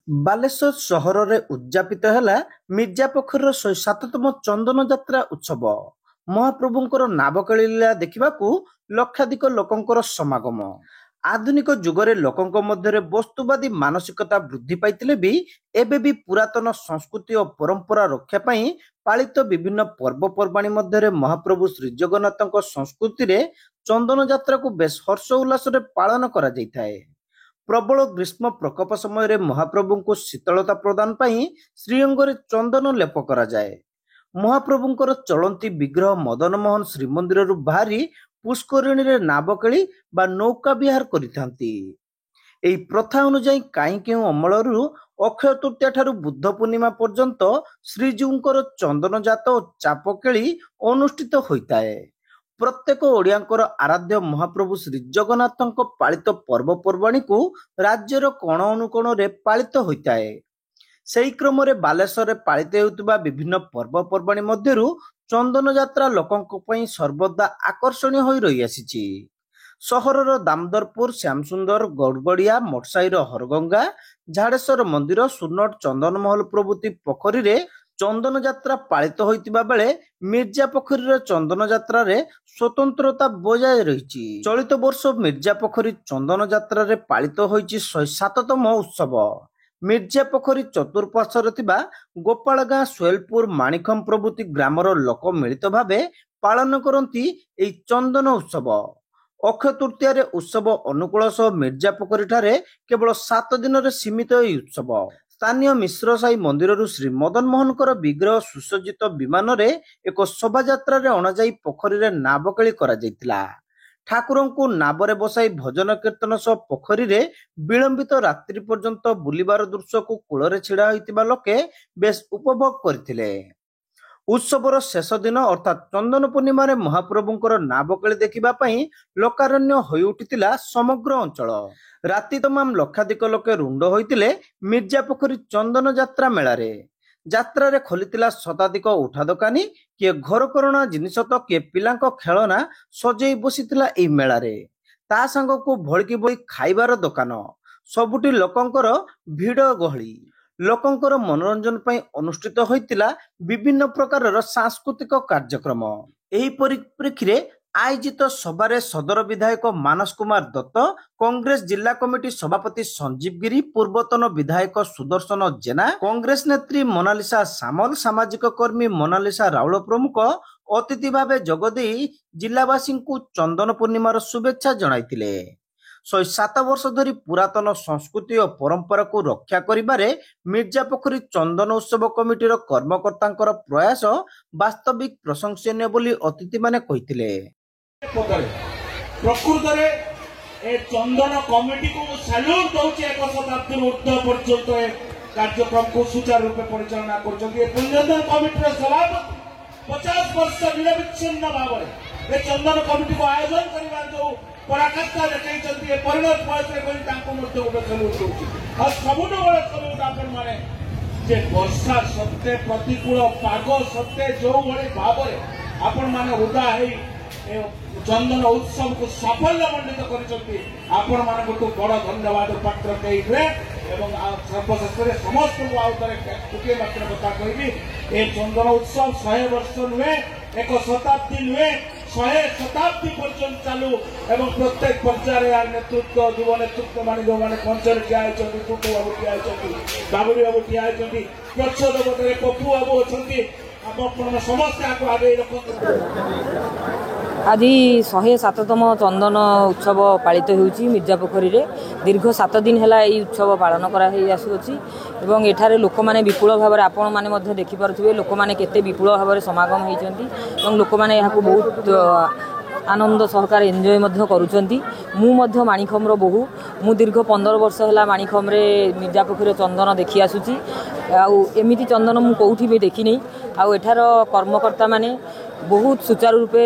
ବାଲେଶ୍ୱର ସହରରେ ଉଦ୍ଯାପିତ ହେଲା ମିର୍ଜାପୋଖରୀର 107ତମ ଚନ୍ଦନ ଯାତ୍ରା ଉତ୍ସବ। ମହାପ୍ରଭୁଙ୍କର ନାବକେଳି ଲୀଳା ଦେଖିବାକୁ ଲକ୍ଷାଧିକ ଲୋକଙ୍କର ସମାଗମ। ଆଧୁନିକ ଯୁଗରେ ଲୋକଙ୍କ ମଧ୍ୟରେ ବସ୍ତୁବାଦୀ ମାନସିକତା ବୃଦ୍ଧି ପାଇଥିଲେ ବି ଏବେ ବି ପୁରାତନ ସଂସ୍କୃତି ଓ ପରମ୍ପରା ରକ୍ଷା ପାଇଁ ପାଳିତ ବିଭିନ୍ନ ପର୍ବପର୍ବାଣୀ ମଧ୍ୟରେ ମହାପ୍ରଭୁ ଶ୍ରୀଜଗନ୍ନାଥଙ୍କ ସଂସ୍କୃତିରେ ଚନ୍ଦନ ଯାତ୍ରାକୁ ବେଶ ହର୍ଷ ଉଲ୍ଲାସରେ ପାଳନ କରାଯାଇଥାଏ। ପ୍ରବଳ ଗ୍ରୀଷ୍ମ ପ୍ରକୋପ ସମୟରେ ମହାପ୍ରଭୁଙ୍କୁ ଶୀତଳତା ପ୍ରଦାନ ପାଇଁ ଶ୍ରୀଅଙ୍ଗରେ ଚନ୍ଦନ ଲେପ କରାଯାଏ। ମହାପ୍ରଭୁଙ୍କର ଚଳନ୍ତି ବିଗ୍ରହ ମଦନମୋହନ ଶ୍ରୀମନ୍ଦିରରୁ ବାହାରି ପୁଷ୍କରିଣୀରେ ନାବକେଳି ବା ନୌକା ବିହାର କରିଥାନ୍ତି। ଏହି ପ୍ରଥା ଅନୁଯାୟୀ କାହିଁ କେଉଁ ଅମଳରୁ ଅକ୍ଷୟ ତୃତୀୟା ଠାରୁ ବୁଦ୍ଧ ପୂର୍ଣ୍ଣିମା ପର୍ଯ୍ୟନ୍ତ ଶ୍ରୀଜୀଉଙ୍କର ଚନ୍ଦନଜାତ ଓ ଚାପକେଳି ଅନୁଷ୍ଠିତ ହୋଇଥାଏ। ପ୍ରତ୍ୟେକ ଓଡ଼ିଆଙ୍କର ଆରାଧ୍ୟ ମହାପ୍ରଭୁ ଶ୍ରୀଜଗନ୍ନାଥଙ୍କ ପାଳିତ ପର୍ବପର୍ବାଣୀକୁ ରାଜ୍ୟର କୋଣ ଅନୁକୋଣରେ ପାଳିତ ହୋଇଥାଏ। ସେହି କ୍ରମରେ ବାଲେଶ୍ୱରରେ ପାଳିତ ହେଉଥିବା ବିଭିନ୍ନ ପର୍ବପର୍ବାଣୀ ମଧ୍ୟରୁ ଚନ୍ଦନ ଯାତ୍ରା ଲୋକଙ୍କ ପାଇଁ ସର୍ବଦା ଆକର୍ଷଣୀୟ ହୋଇ ରହିଆସିଛି। ସହରର ଦାମୋଦରପୁର, ଶ୍ୟାମସୁନ୍ଦର, ଗଡ଼ଗଡ଼ିଆ, ମଠସାହିର ହରଗଙ୍ଗା, ଝାଡ଼େଶ୍ୱର ମନ୍ଦିର, ସୁନଟ, ଚନ୍ଦନମହଲ ପ୍ରଭୃତି ପୋଖରୀରେ ଚନ୍ଦନ ଯାତ୍ରା ପାଳିତ ହୋଇଥିବା ବେଳେ ମିର୍ଜାପୋଖରୀର ଚନ୍ଦନ ଯାତ୍ରାରେ ସ୍ୱତନ୍ତ୍ରତା ବଜାୟ ରହିଛି। ଚଳିତ ବର୍ଷ ମିର୍ଜାପୋଖରୀ ଚନ୍ଦନ ଯାତ୍ରାରେ ପାଳିତ ହୋଇଛି 107ତମ ଉତ୍ସବ। ମିର୍ଜାପୋଖରୀ ଚତୁଃପାର୍ଶ୍ୱରେ ଥିବା ଗୋପାଳଗାଁ, ସୋହେଲପୁର, ମାଣିଖମ୍ ପ୍ରଭୃତି ଗ୍ରାମର ଲୋକ ମିଳିତ ଭାବେ ପାଳନ କରନ୍ତି ଏହି ଚନ୍ଦନ ଉତ୍ସବ। ଅକ୍ଷୟ ତୃତୀୟାରେ ଉତ୍ସବ ଅନୁକୂଳ ସହ ମିର୍ଜାପୋଖରୀଠାରେ କେବଳ 7 ଦିନରେ ସୀମିତ ଏହି ଉତ୍ସବ। ସ୍ଥାନୀୟ ମିଶ୍ର ସାହି ମନ୍ଦିରରୁ ଶ୍ରୀ ମଦନ ମୋହନଙ୍କର ବିଗ୍ରହ ସୁସଜ୍ଜିତ ବିମାନରେ ଏକ ଶୋଭାଯାତ୍ରାରେ ଅଣାଯାଇ ପୋଖରୀରେ ନାବକେଳି କରାଯାଇଥିଲା। ଠାକୁରଙ୍କୁ ନାବରେ ବସାଇ ଭଜନ କୀର୍ତ୍ତନ ସହ ପୋଖରୀରେ ବିଳମ୍ବିତ ରାତ୍ରି ପର୍ଯ୍ୟନ୍ତ ବୁଲିବାର ଦୃଶ୍ୟକୁ କୂଳରେ ଛିଡ଼ା ହୋଇଥିବା ଲୋକେ ବେଶ ଉପଭୋଗ କରିଥିଲେ। ଉତ୍ସବର ଶେଷ ଦିନ ଅର୍ଥାତ୍ ଚନ୍ଦନ ପୂର୍ଣ୍ଣିମାରେ ମହାପ୍ରଭୁଙ୍କର ନାବକେଳି ଦେଖିବା ପାଇଁ ଲୋକାରଣ୍ୟ ହୋଇ ଉଠିଥିଲା ସମଗ୍ର ଅଞ୍ଚଳ। ରାତି ତମାମ ଲକ୍ଷାଧିକ ଲୋକେ ରୁଣ୍ଡ ହୋଇଥିଲେ ମିର୍ଜାପୋଖରୀ ଚନ୍ଦନ ଯାତ୍ରା ମେଳାରେ। ଯାତ୍ରାରେ ଖୋଲିଥିଲା ଶତାଧିକ ଉଠା ଦୋକାନୀ, କିଏ ଘରକରଣା ଜିନିଷ ତ କିଏ ପିଲାଙ୍କ ଖେଳନା ସଜେଇ ବସିଥିଲା ଏହି ମେଳାରେ। ତା ସାଙ୍ଗକୁ ଭଳିକି ଭଳି ଖାଇବାର ଦୋକାନ, ସବୁଠି ଲୋକଙ୍କର ଭିଡ଼ ଗହଳି। ଲୋକଙ୍କର ମନୋରଞ୍ଜନ ପାଇଁ ଅନୁଷ୍ଠିତ ହୋଇଥିଲା ବିଭିନ୍ନ ପ୍ରକାରର ସାଂସ୍କୃତିକ କାର୍ଯ୍ୟକ୍ରମ। ଏହି ପରିପ୍ରେକ୍ଷୀରେ ଆୟୋଜିତ ସଭାରେ ସଦର ବିଧାୟକ ମାନସ କୁମାର ଦତ୍ତ, କଂଗ୍ରେସ ଜିଲ୍ଲା କମିଟି ସଭାପତି ସଞ୍ଜୀବ ଗିରି, ପୂର୍ବତନ ବିଧାୟକ ସୁଦର୍ଶନ ଜେନା, କଂଗ୍ରେସ ନେତ୍ରୀ ମୋନାଲିସା ସାମଲ, ସାମାଜିକ କର୍ମୀ ମୋନାଲିସା ରାଉଳ ପ୍ରମୁଖ ଅତିଥି ଭାବେ ଯୋଗଦେଇ ଜିଲ୍ଲାବାସୀଙ୍କୁ ଚନ୍ଦନ ପୂର୍ଣ୍ଣିମାର ଶୁଭେଚ୍ଛା ଜଣାଇଥିଲେ। 107 ବର୍ଷ ଧରି ପୁରାତନ ସଂସ୍କୃତି ଓ ପରମ୍ପରାକୁ ରକ୍ଷା କରିବାରେ ମିର୍ଜାପୋଖରୀ ଚନ୍ଦନ ଉତ୍ସବ କମିଟିର କର୍ମକର୍ତ୍ତାଙ୍କର ପ୍ରୟାସ ବାସ୍ତବିକ ପ୍ରଶଂସନୀୟ ବୋଲି ଅତିଥିମାନେ କହିଥିଲେ। ପ୍ରକୃତରେ ଏ ଚନ୍ଦନ କମିଟିକୁ ସାଲ୍ୟୁଟ ଦଉଛି। 1 ଶତାବ୍ଦୀରୁ ଉର୍ଦ୍ଧ୍ୱ ପର୍ଯ୍ୟନ୍ତ ଏ କାର୍ଯ୍ୟକ୍ରମକୁ ସୁଚାରୁ ରୂପେ ପରିଚାଳନା କରୁଛନ୍ତି। ଏ ପୁଣ୍ୟଚନ୍ଦନ କମିଟିର ସଭାପତି 50 ବର୍ଷ ନିରବିଚ୍ଛିନ୍ନ ଭାବରେ ଏ ଚନ୍ଦନ କମିଟିକୁ ଆୟୋଜନ କରିବାର ଯୋଉ ପରାକାଷ୍ଠା ଦେଖାଇଛନ୍ତି, ଏ ପରିଣତ ବୟସରେ କରି ତାଙ୍କୁ ମଧ୍ୟ ଗୋଟେ ସଲ୍ୟୁଟ ଦଉଛି। ଆଉ ସବୁଠୁ ବଡ଼ ସଲ୍ୟୁଟ ଆପଣମାନେ ଯେ ବର୍ଷା ସତ୍ତ୍ୱେ, ପ୍ରତିକୂଳ ପାଗ ସତ୍ତ୍ୱେ ଯୋଉଭଳି ଭାବରେ ଆପଣମାନେ ଉଦା ହେଇ ଚନ୍ଦନ ଉତ୍ସବକୁ ସାଫଲ୍ୟମଣ୍ଡିତ କରିଛନ୍ତି, ଆପଣମାନଙ୍କୁ ବଡ଼ ଧନ୍ୟବାଦ ପାତ୍ର କେହି ନୁହେଁ। ଏବଂ ସର୍ବଶେଷରେ ସମସ୍ତଙ୍କୁ ଆଉ ଥରେ ଗୋଟିଏ ମାତ୍ର କଥା କହିବି, ଏ ଚନ୍ଦନ ଉତ୍ସବ 100 ବର୍ଷ ନୁହେଁ, 1 ଶତାବ୍ଦୀ ନୁହେଁ, 100 ଶତାବ୍ଦୀ ପର୍ଯ୍ୟନ୍ତ ଚାଲୁ। ଏବଂ ପ୍ରତ୍ୟେକ ପର୍ଯ୍ୟାୟରେ ଏହାର ନେତୃତ୍ୱ, ଯୁବ ନେତୃତ୍ୱ ମାନେ ଯୋଉମାନେ ମଞ୍ଚରେ ଠିଆ ହେଇଛନ୍ତି, ଟୁଟୁ ବାବୁ ଠିଆ ହେଇଛନ୍ତି, ବାବୁଲି ବାବୁ ଠିଆ ହେଇଛନ୍ତି, ପ୍ରଚ୍ଛଦ ପଟରେ ପପୁ ବାବୁ ଅଛନ୍ତି, ଆପଣ ସମସ୍ତେ ଆକୁ ଆଗେଇ ରଖନ୍ତୁ। ଆଜି 107ତମ ଚନ୍ଦନ ଉତ୍ସବ ପାଳିତ ହେଉଛି ମିର୍ଜାପୋଖରୀରେ। ଦୀର୍ଘ 7 ଦିନ ହେଲା ଏହି ଉତ୍ସବ ପାଳନ କରାହୋଇ ଆସୁଅଛି ଏବଂ ଏଠାରେ ଲୋକମାନେ ବିପୁଳ ଭାବରେ, ଆପଣମାନେ ମଧ୍ୟ ଦେଖିପାରୁଥିବେ ଲୋକମାନେ କେତେ ବିପୁଳ ଭାବରେ ସମାଗମ ହୋଇଛନ୍ତି ଏବଂ ଲୋକମାନେ ଏହାକୁ ବହୁତ ଆନନ୍ଦ ସହକାରେ ଏନ୍ଜୟ ମଧ୍ୟ କରୁଛନ୍ତି। ମୁଁ ମଧ୍ୟ ମାଣିଖମ୍ର ବୋହୂ। ମୁଁ ଦୀର୍ଘ 15 ବର୍ଷ ହେଲା ମାଣିଖମ୍ରେ ମିର୍ଜାପୋଖରୀର ଚନ୍ଦନ ଦେଖି ଆସୁଛି। ଆଉ ଏମିତି ଚନ୍ଦନ ମୁଁ କେଉଁଠି ବି ଦେଖିନି। ଆଉ ଏଠାର କର୍ମକର୍ତ୍ତାମାନେ ବହୁତ ସୁଚାରୁ ରୂପେ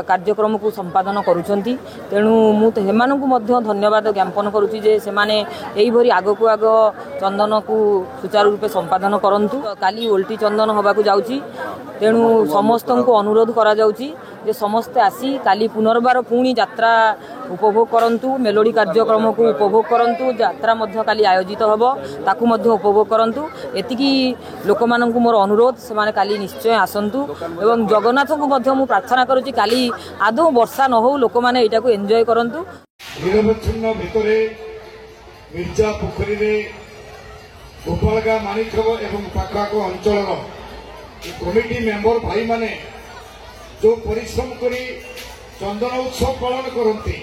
କାର୍ଯ୍ୟକ୍ରମକୁ ସମ୍ପାଦନ କରୁଛନ୍ତି। ତେଣୁ ମୁଁ ସେମାନଙ୍କୁ ମଧ୍ୟ ଧନ୍ୟବାଦ ଜ୍ଞାପନ କରୁଛି ଯେ ସେମାନେ ଏଇଭଳି ଆଗକୁ ଆଗ ଚନ୍ଦନକୁ ସୁଚାରୁ ରୂପେ ସମ୍ପାଦନ କରନ୍ତୁ। କାଲି ଓଲଟି ଚନ୍ଦନ ହେବାକୁ ଯାଉଛି, ତେଣୁ ସମସ୍ତଙ୍କୁ ଅନୁରୋଧ କରାଯାଉଛି ଯେ ସମସ୍ତେ ଆସି କାଲି ପୁନର୍ବାର ପୁଣି ଯାତ୍ରା ଉପଭୋଗ କରନ୍ତୁ, ମେଲୋଡ଼ି କାର୍ଯ୍ୟକ୍ରମକୁ ଉପଭୋଗ କରନ୍ତୁ। ଯାତ୍ରା ମଧ୍ୟ କାଲି ଆୟୋଜିତ ହେବ, ତାକୁ ମଧ୍ୟ ଉପଭୋଗ କରନ୍ତୁ। ଏତିକି ଲୋକମାନଙ୍କୁ ମୋର ଅନୁରୋଧ, ସେମାନେ କାଲି ନିଶ୍ଚୟ ଆସନ୍ତୁ ଏବଂ ଜଗନ୍ନାଥଙ୍କୁ ମଧ୍ୟ ମୁଁ ପ୍ରାର୍ଥନା କରୁଛି କାଲି ଆଦୌ ବର୍ଷା ନ ହେଉ, ଲୋକମାନେ ଏଇଟାକୁ ଏନ୍ଜୟ କରନ୍ତୁ। ନିରବଚ୍ଛିନ୍ନ ଭିତରେ ମିର୍ଜା ପୋଖରୀରେ ଗୋପାଳଗାଁ ମାଣିକବ ଏବଂ ପାଖଆଖ ଅଞ୍ଚଳର କମିଟି ମେମ୍ବର ଭାଇମାନେ ଯେଉଁ ପରିଶ୍ରମ କରି ଚନ୍ଦନ ଉତ୍ସବ ପାଳନ କରନ୍ତି,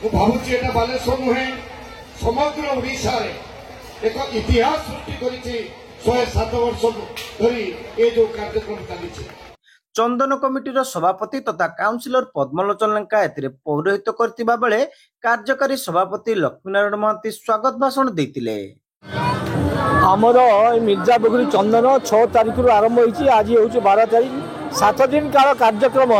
ମୁଁ ଭାବୁଛି ଏଟା ବାଲେଶ୍ୱର ନୁହେଁ ସମଗ୍ର ଓଡ଼ିଶାରେ ଏକ ଇତିହାସ ସୃଷ୍ଟି କରିଛି। 107 ବର୍ଷ ଧରି ଏ ଯେଉଁ କାର୍ଯ୍ୟକ୍ରମ ଚାଲିଛି। ଚନ୍ଦନ କମିଟିର ସଭାପତି ତଥା କାଉନସିଲର ପଦ୍ମଲୋଚନ ଲେଙ୍କା ଏଥିରେ ପୌରୋହିତ୍ୟ କରିଥିବା ବେଳେ କାର୍ଯ୍ୟକାରୀ ସଭାପତି ଲକ୍ଷ୍ମୀନାରାୟଣ ମହାନ୍ତି ସ୍ୱାଗତ ଭାଷଣ ଦେଇଥିଲେ। ଆମର ମିର୍ଜା ପୋଖରୀ ଚନ୍ଦନ 6 ତାରିଖରୁ ଆରମ୍ଭ ହୋଇଛି, ଆଜି ହେଉଛି 12 ତାରିଖ। 7 ଦିନ କାଳ କାର୍ଯ୍ୟକ୍ରମ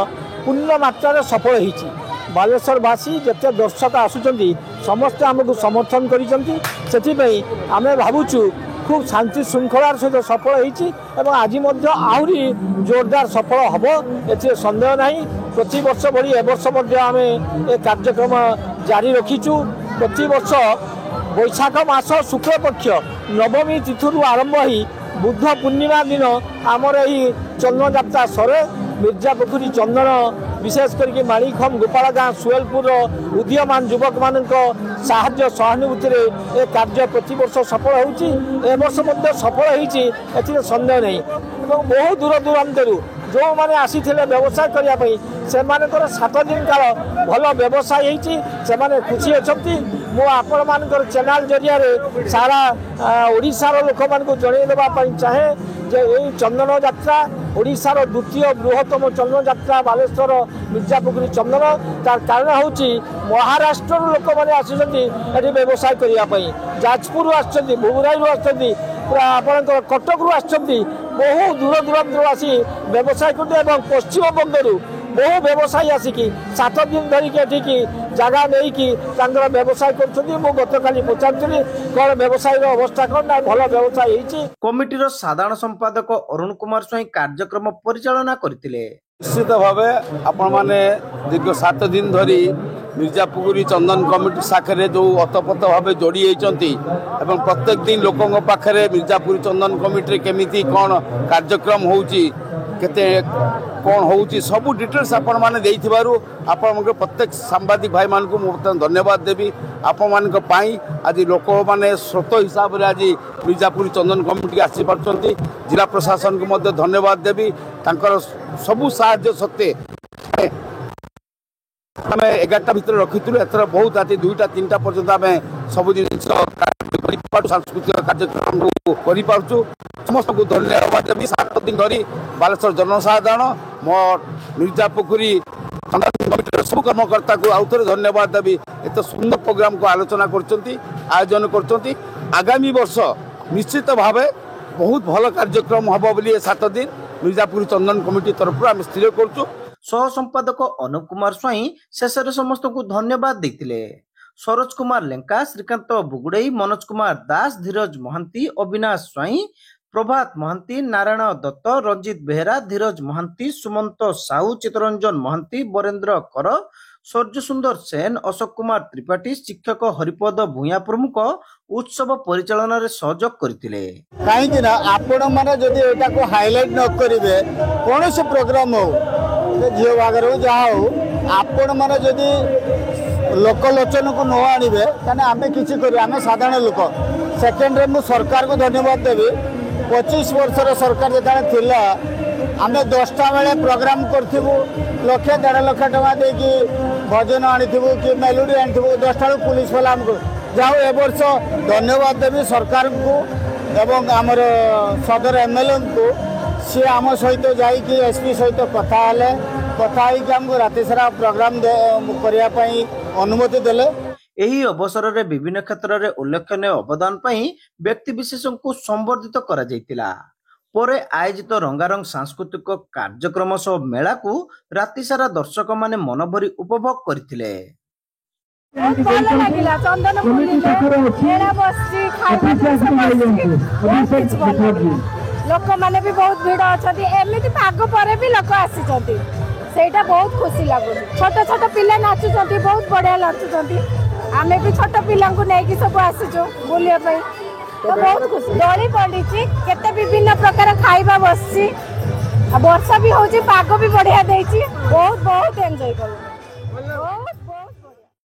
ପୂର୍ଣ୍ଣ ମାତ୍ରାରେ ସଫଳ ହୋଇଛି। ବାଲେଶ୍ୱରବାସୀ ଯେତେ ଦର୍ଶକ ଆସୁଛନ୍ତି ସମସ୍ତେ ଆମକୁ ସମର୍ଥନ କରିଛନ୍ତି। ସେଥିପାଇଁ ଆମେ ଭାବୁଛୁ খুব শান্তি শৃঙ্খলার সহিত সফল হয়েছি এবং আজ মধ্যে আহরি জোরদার সফল হব, এতে সন্দেহ নাই। প্রতি বর্ষ ভি এবর্ষ আমি এ কার্যক্রম জারি রাখিছু। প্রতি বর্ষ বৈশাখ মাস শুক্লপক্ষ নবমী তিথির আরম্ভ হয়ে বুদ্ধ পূর্ণিমা দিন আমার এই চন্দন যাত্রা সরে। মির্জা পুকুরি চন্দন বিশেষ করি মাণিকম গোপালগাঁ সুয়েলপুর উদীয়মান যুবক মান সাহায্য সহানুভূতি এ কার্য প্রতি বর্ষ সফল হচ্ছে। এ বর্ষ মধ্যে সফল হয়েছি, এতে সন্দেহ নেই। এবং বহু দূর দূরান্তর যে আসিলে ব্যবসায় করা সে 7 দিন কাল ভাল ব্যবসায় হয়েছি, সে খুশি অনেক। মু আপনার চ্যানেল জরিয়ারে সারা ওড়িশার লোক মানুষ জনাই দেওয়া চাহে যে এই চন্দন যাত্রা ওড়িশার দ্বিতীয় বৃহত্তম চন্দন যাত্রা বালেশ্বর মির্জা পুকুরি চন্দন। তার কারণ হচ্ছে মহারাষ্ট্র লোক মানে আসছেন এটি ব্যবসায় করা, যাজপুর আসছেন, ভুবরাইরু আসছেন, আপনার কটকরু আসছেন, বহু দূর দূরান্তর আসি ব্যবসায় করতে এবং পশ্চিমবঙ্গর বহু ব্যবসায়ী আসিকি 7 দিন ধরিকি এঠিকি জায়গা নেইকি তাঙ্কর ব্যবসায় করছেন। মু গতকালি পচারুলি কোন ব্যবসায়ীর অবস্থা কোন না, ভালো ব্যবসায় হয়েছে। কমিটির সাধারণ সম্পাদক অরুণ কুমার স্বাଇଁ কার্যক্রম পরিচালনা করিলে। নিশ্চিত ভাবে আপন মানে দীর্ঘ 7 দিন ধরি মির্জা পুকুরি চন্দন কমিটি শাখারে যে অতপ্রত ভাবে যোড়ি হয়েছেন এবং প্রত্যেক দিন লোক পাখে মির্জা পুকুরি চন্দন কমিটি কেমিতি কোণ কার্যক্রম হচ্ছে কেতে কোণ হচ্ছে সবু ডিটেলস আপন মানে দেইথিবারু আপন প্রত্যেক সাংবাদিক ভাই মানকু মু ধন্যবাদ দেবি। আপন মানক পাই আজ লোক মানে স্রোত হিসাবে আজ মির্জাপুর চন্দন কমিটি আসি পারছন্তি। জেলা প্রশাসনকে মধ্যে ধন্যবাদ দেবি, তাঙ্কর সবু সাহায্য সত্ত্বে আমি 11টা ভিতরে রখিলু। এথর বহুত রাতে 2টা 3টা পর্যন্ত আমি সবু জিনিস সাংস্কৃতিক কার্যক্রম করিপারছু। সমস্ত ধন্যবাদ দেবি। 7 দিন ধরি বালেশ্বর জনসাধারণ মোর মির্জা পুকুরি চন্দন কমিটির সব কর্মকর্তা আউথরে ধন্যবাদ দেবি। এত সুন্দর প্রোগ্রাম আলোচনা করছেন, আয়োজন করছেন। আগামী বর্ষ নিশ্চিত ভাবে বহুত ভালো কার্যক্রম হব বলে 7 দিন মির্জাপুর চন্দন কমিটি তরফ আমি স্থির করছু। সহ সম্পাদক অনুপ কুমার স্বাଇଁ শেষে সমস্ত ধন্যবাদ ଦେଇଥିଲେ। সরোজ কুমার লেঙ্কা, শ্রীকান্ত বুগুড়েই, মনোজ কুমার দাস, ধীরজ মহান্তি, অবিনাশ স্বাଇଁ, প্রভাত মহান্তি, নারায়ণ দত্ত, রঞ্জিত বেহেরা, ধীরজ মহান্তি, সুমন্ত সাহু, চিত্তরঞ্জন মহান্তি, বরেন্দ্র কর, সূর্য সুন্দর সেন, অশোক কুমার ত্রিপাঠী, শিক্ষক হরিপদ ভূঁয়া প্রমুখ উৎসব পরিচালনার সহযোগ করিলে। কাহিঁকি না আপন মানে যদি এটাকে হাইলাইট ন করিবে কোনসি প্রোগ্রাম হো ঝিও বাগর হো যা হো আপন মানে যদি লোকলোচনକୁ ନ ଆଣିବେ ତାହେଲେ ଆମେ କିଛି କରିବୁ, ଆମେ ସାଧାରଣ ଲୋକ। ସେକେଣ୍ଡରେ ମୁଁ ସରକାରକୁ ଧନ୍ୟବାଦ ଦେବି। 25 ବର୍ଷର ସରକାର ଯେତେବେଳେ ଥିଲା ଆମେ 10ଟା ବେଳେ ପ୍ରୋଗ୍ରାମ କରିଥିବୁ, 1.5 ଲକ୍ଷ ଟଙ୍କା ଦେଇକି ଭଜନ ଆଣିଥିବୁ କି ମେଲୋଡି ଆଣିଥିବୁ, 10ଟା ବେଳକୁ ପୁଲିସ ବାଲା ଆମକୁ ଯାଉ। ଏ ବର୍ଷ ଧନ୍ୟବାଦ ଦେବି ସରକାରଙ୍କୁ ଏବଂ ଆମର ସଦର ଏମଏଲଏଙ୍କୁ। सी आम सहित जाइए एसपी सहित कथा हेले, कथा होमको राति सारा प्रोग्राम करने अनुमति देले। ଏହି ଅବସରରେ ବିଭିନ୍ନ କ୍ଷେତ୍ରରେ ଉଲ୍ଲେଖନୀୟ ଅବଦାନ ପାଇଁ ବ୍ୟକ୍ତିବିଶେଷଙ୍କୁ ସମ୍ବର୍ଦ୍ଧିତ କରାଯାଇଥିଲା। ପରେ ଆୟୋଜିତ ରଙ୍ଗାରଙ୍ଗ ସାଂସ୍କୃତିକ କାର୍ଯ୍ୟକ୍ରମ ସହ ମେଳାକୁ ରାତିସାରା ଦର୍ଶକମାନେ ମନଭରି ଉପଭୋଗ କରିଥିଲେ। ବହୁତ ଭଲ ଲାଗିଲା। ଚନ୍ଦନ ବୁଲିଲେ, ମେଳା ବସିଛି, ଖାଇବା ଜିନିଷ ବସିଛି, ବହୁତ କିଛି ଭଲ ଲାଗିଲା। ଲୋକମାନେ ବି ବହୁତ ଭିଡ଼ ଅଛନ୍ତି। ଏମିତି ପାଗ ପରେ ବି ଲୋକ ଆସିଛନ୍ତି, ସେଇଟା ବହୁତ ଖୁସି ଲାଗୁଛି। ଛୋଟ ଛୋଟ ପିଲା ନାଚୁଛନ୍ତି, ବହୁତ ବଢିଆ ନାଚୁଛନ୍ତି। ଆମେ ବି ଛୋଟ ପିଲାଙ୍କୁ ନେଇକି ସବୁ ଆସିଛୁ ବୁଲିବା ପାଇଁ, ତ ବହୁତ ଖୁସି। ଦୋଳି ପଡ଼ିଛି, କେତେ ବିଭିନ୍ନ ପ୍ରକାର ଖାଇବା ବସିଛି, ବର୍ଷା ବି ହଉଛି, ପାଗ ବି ବଢିଆ ଦେଇଛି। ବହୁତ ଏନ୍ଜୟ କଲୁ।